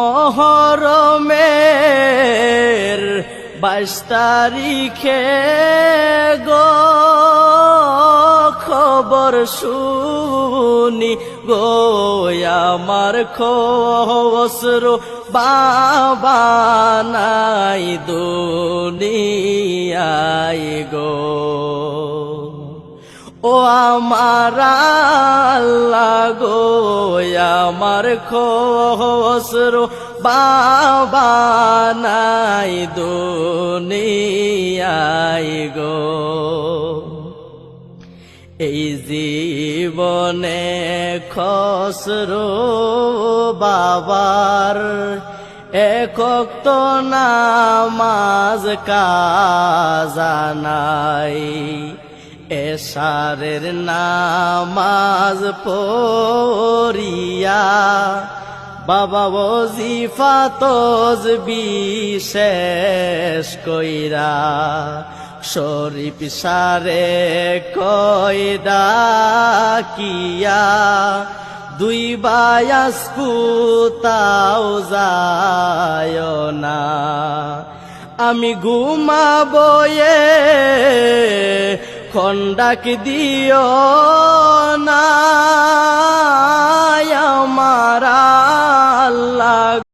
মহরমের 22 তারিখে গো খবর শুনি গো আমার খোসর বাবা নাই দুনিয়ায় গো। ও আমার আল্লাহ গো আমার খোসর বাবা নাই দুনিয়ায় গো। এই জীবনে খসরু বাবার একক তো নামাজ কাজা নাই, এশারের নামাজ পড়িয়া বাবা ওজিফা তসবিহ শেষ কইরা শরীফ সারে কয়ডা কিয়া দুই বায়াস কুতাও যায় না। আমি ঘুমাবো খন্ডাক দিও না আমার আল্লাহ।